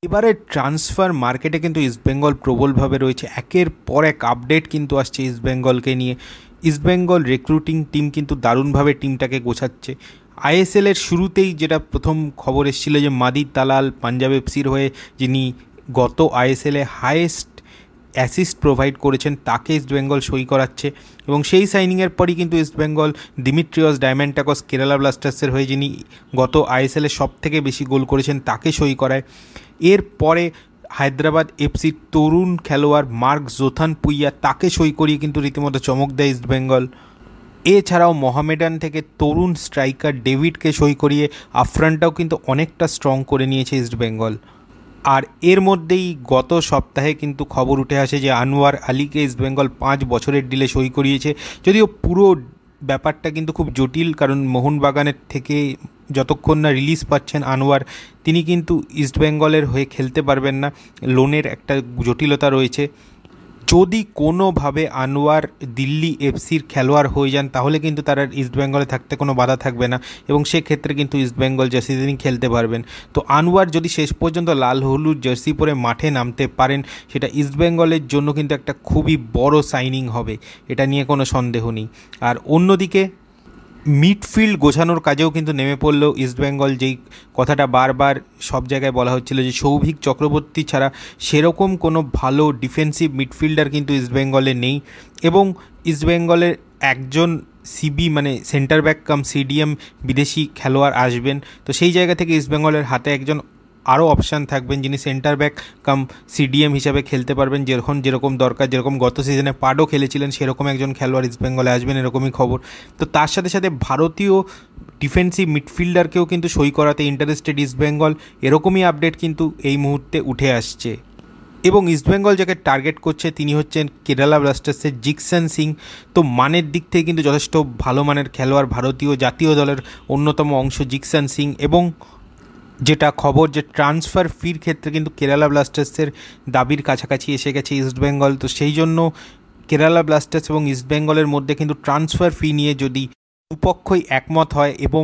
এবারে ট্রান্সফার মার্কেটে কিন্তু ইস্টবেঙ্গল প্রবলভাবে রয়েছে, একের পর এক আপডেট কিন্তু আসছে ইস্টবেঙ্গলকে নিয়ে। ইস্টবেঙ্গল রিক্রুটিং টিম কিন্তু দারুণভাবে টিমটাকে গোছাচ্ছে। আইএসএলের শুরুতেই যেটা প্রথম খবর এসেছিল যে মাদি তালাল পাঞ্জাব এফসির হয়ে যিনি গত আইএসএলে হাইয়েস্ট অ্যাসিস্ট প্রোভাইড করেছেন তাকে ইস্টবেঙ্গল সই করাচ্ছে, এবং সেই সাইনিংয়ের পরই কিন্তু ইস্টবেঙ্গল দিমিত্রিয়স ডায়মন্টাকস কেরালা ব্লাস্টার্সের হয়ে যিনি গত আইএসএলে সবথেকে বেশি গোল করেছেন তাকে সই করায়। এরপরে হায়দ্রাবাদ এফসির তরুণ খেলোয়াড় মার্ক জোথান পুইয়া তাকে সই করিয়ে কিন্তু রীতিমতো চমক দেয় ইস্টবেঙ্গল। এছাড়াও মোহামেডান থেকে তরুণ স্ট্রাইকার ডেভিডকে সই করিয়ে আফরানটাও কিন্তু অনেকটা স্ট্রং করে নিয়েছে ইস্টবেঙ্গল। আর এর মধ্যেই গত সপ্তাহে কিন্তু খবর উঠে আসে যে আনোয়ার আলীকে ইস্টবেঙ্গল 5 বছরের ডিলে সই করিয়েছে। যদিও পুরো ব্যাপারটা কিন্তু খুব জটিল, কারণ মোহনবাগানের থেকে যতক্ষণ না রিলিজ পাচ্ছেন আনোয়ার, তিনি কিন্তু ইস্টবেঙ্গলের হয়ে খেলতে পারবেন না, লোনের একটা জটিলতা রয়েছে। যদি কোনোভাবে আনোয়ার দিল্লি এফসির খেলোয়াড় হয়ে যান তাহলে কিন্তু তার আর ইস্টবেঙ্গলে থাকতে কোনো বাধা থাকবে না, এবং সেক্ষেত্রে কিন্তু ইস্টবেঙ্গল জার্সি তিনি খেলতে পারবেন। তো আনোয়ার যদি শেষ পর্যন্ত লাল হলুদ জার্সি পরে মাঠে নামতে পারেন, সেটা ইস্টবেঙ্গলের জন্য কিন্তু একটা খুবই বড় সাইনিং হবে, এটা নিয়ে কোনো সন্দেহ নেই। আর অন্যদিকে মিডফিল্ড গোছানোর কাজেও কিন্তু নেমে পড়ল ইস্টবেঙ্গল। যেই কথাটা বারবার সব জায়গায় বলা হচ্ছিল যে সৌভিক চক্রবর্তী ছাড়া সেরকম কোনো ভালো ডিফেন্সিভ মিডফিল্ডার কিন্তু ইস্টবেঙ্গলে নেই, এবং ইস্টবেঙ্গলের একজন সিবি মানে সেন্টার ব্যাক কাম সিডিএম বিদেশি খেলোয়াড় আসবেন। তো সেই জায়গা থেকে ইস্টবেঙ্গলের হাতে একজন আরও অপশান থাকবেন যিনি সেন্টার ব্যাক কাম সিডিএম হিসাবে খেলতে পারবেন, যেরকম দরকার, যেরকম গত সিজনে পাডও খেলেছিলেন সেরকম একজন খেলোয়াড় ইস্টবেঙ্গলে আসবেন, এরকমই খবর। তো তার সাথে সাথে ভারতীয় ডিফেন্সিভ মিডফিল্ডারকেও কিন্তু সই করাতে ইন্টারেস্টেড ইস্টবেঙ্গল, এরকমই আপডেট কিন্তু এই মুহূর্তে উঠে আসছে। এবং ইস্টবেঙ্গল যাকে টার্গেট করছে তিনি হচ্ছেন কেরালা ব্লাস্টার্সের জিকসন সিং। তো মানের দিক থেকে কিন্তু যথেষ্ট ভালো মানের খেলোয়াড়, ভারতীয় জাতীয় দলের অন্যতম অংশ জিকসন সিং। এবং যেটা খবর যে ট্রান্সফার ফির ক্ষেত্রে কিন্তু কেরালা ব্লাস্টার্সের দাবির কাছাকাছি এসে গেছে ইস্টবেঙ্গল। তো সেই জন্য কেরালা ব্লাস্টার্স এবং ইস্টবেঙ্গলের মধ্যে কিন্তু ট্রান্সফার ফি নিয়ে যদি দুপক্ষই একমত হয় এবং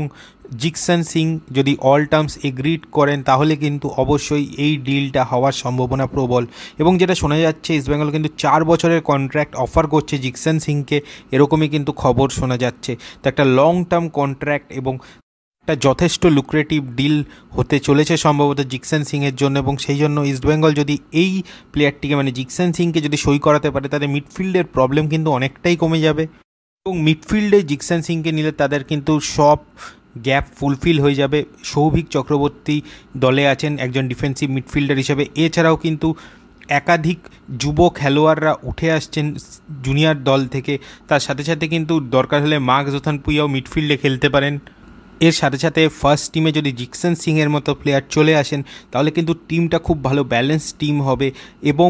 জিকসন সিং যদি অল টার্মস এগ্রিড করেন তাহলে কিন্তু অবশ্যই এই ডিলটা হওয়ার সম্ভাবনা প্রবল। এবং যেটা শোনা যাচ্ছে ইস্টবেঙ্গল কিন্তু 4 বছরের কন্ট্রাক্ট অফার করছে জিকসন সিংকে, এরকমই কিন্তু খবর শোনা যাচ্ছে। তো একটা লং টার্ম কন্ট্রাক্ট এবং একটা যথেষ্ট লুক্রেটিভ ডিল হতে চলেছে সম্ভবত জিকসন সিংয়ের জন্য, এবং সেই জন্য ইস্টবেঙ্গল যদি এই প্লেয়ারটিকে মানে জিকসন সিংকে যদি সই করাতে পারে তাদের মিডফিল্ডের প্রবলেম কিন্তু অনেকটাই কমে যাবে, এবং মিডফিল্ডে জিকসন সিংকে নিলে তাদের কিন্তু সব গ্যাপ ফুলফিল হয়ে যাবে। সৌভিক চক্রবর্তী দলে আছেন একজন ডিফেন্সিভ মিডফিল্ডার হিসেবে, এছাড়াও কিন্তু একাধিক যুব খেলোয়াড়রা উঠে আসছেন জুনিয়র দল থেকে। তার সাথে সাথে কিন্তু দরকার হলে মার্ক জোথান পুইয়াও মিডফিল্ডে খেলতে পারেন। এর সাথে সাথে ফার্স্ট টিমে যদি জিকসন সিংয়ের মতো প্লেয়ার চলে আসেন তাহলে কিন্তু টিমটা খুব ভালো ব্যালেন্স টিম হবে, এবং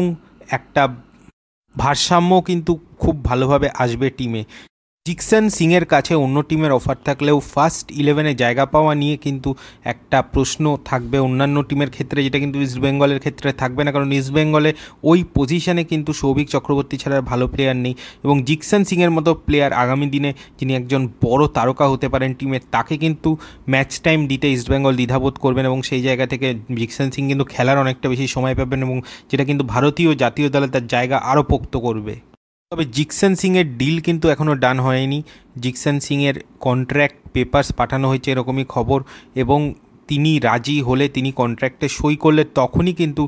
একটা ভারসাম্য কিন্তু খুব ভালোভাবে আসবে টিমে। জিকসন সিংয়ের কাছে অন্য টিমের অফার থাকলেও ফার্স্ট 11-এ জায়গা পাওয়া নিয়ে কিন্তু একটা প্রশ্ন থাকবে অন্যান্য টিমের ক্ষেত্রে, যেটা কিন্তু ইস্টবেঙ্গলের ক্ষেত্রে থাকবে না, কারণ ইস্টবেঙ্গলে ওই পজিশানে কিন্তু সৌভিক চক্রবর্তী ছাড়া ভালো প্লেয়ার নেই। এবং জিকসন সিংয়ের মতো প্লেয়ার আগামী দিনে যিনি একজন বড় তারকা হতে পারেন টিমের, তাকে কিন্তু ম্যাচ টাইম দিতে ইস্টবেঙ্গল দ্বিধাবোধ করবেন, এবং সেই জায়গা থেকে জিকসন সিং কিন্তু খেলার অনেকটা বেশি সময় পাবেন, এবং যেটা কিন্তু ভারতীয় জাতীয় দলে তার জায়গা আরও পোক্ত করবে। তবে জিকসন সিংয়ের ডিল কিন্তু এখনও ডান হয়নি। জিকসন সিংয়ের কন্ট্রাক্ট পেপারস পাঠানো হয়েছে এরকমই খবর, এবং তিনি রাজি হলে, তিনি কন্ট্রাক্টে সই করলে তখনই কিন্তু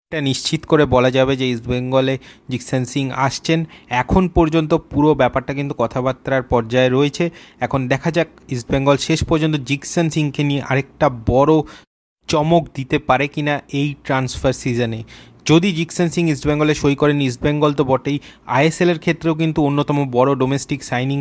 এটা নিশ্চিত করে বলা যাবে যে ইস্টবেঙ্গলে জিকসন সিং আসছেন। এখন পর্যন্ত পুরো ব্যাপারটা কিন্তু কথাবার্তার পর্যায়ে রয়েছে। এখন দেখা যাক ইস্টবেঙ্গল শেষ পর্যন্ত জিকসন সিংকে নিয়ে আরেকটা বড় চমক দিতে পারে কিনা এই ট্রান্সফার সিজনে। যদি জিকসন সিং ইস্টবেঙ্গলে সই করেন, ইস্টবেঙ্গল তো বটেই, আইএসএলের ক্ষেত্রেও কিন্তু অন্যতম বড় ডোমেস্টিক সাইনিং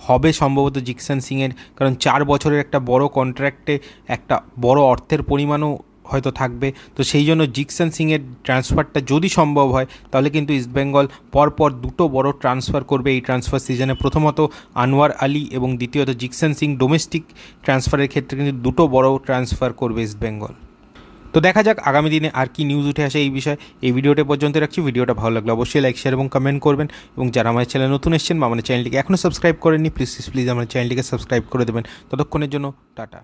হবে সম্ভবত জিকসন সিংয়ের, কারণ 4 বছরের একটা বড় কন্ট্রাক্টে একটা বড় অর্থের পরিমাণও হয়তো থাকবে। তো সেই জন্য জিকসন সিংয়ের ট্রান্সফারটা যদি সম্ভব হয় তাহলে কিন্তু ইস্টবেঙ্গল পরপর 2টো বড় ট্রান্সফার করবে এই ট্রান্সফার সিজনে। প্রথমত আনোয়ার আলী এবং দ্বিতীয়ত জিকসন সিং। ডোমেস্টিক ট্রান্সফারের ক্ষেত্রে কিন্তু 2টো বড় ট্রান্সফার করবে ইস্টবেঙ্গল। তো দেখা যাক আগামী দিনে আর কি নিউজ উঠে আসে এই বিষয়ে। এই ভিডিওটা পর্যন্ত রাখছি। ভিডিওটা ভালো লাগলে অবশ্যই লাইক, শেয়ার এবং কমেন্ট করবেন, এবং যারা আমার চ্যানেলে নতুন এসেছেন বা আমার চ্যানেলটিকে এখনও সাবস্ক্রাইব করেননি প্লিজ আমার চ্যানেলটিকে সাবস্ক্রাইব করে দেবেন। ততক্ষণের জন্য টাটা।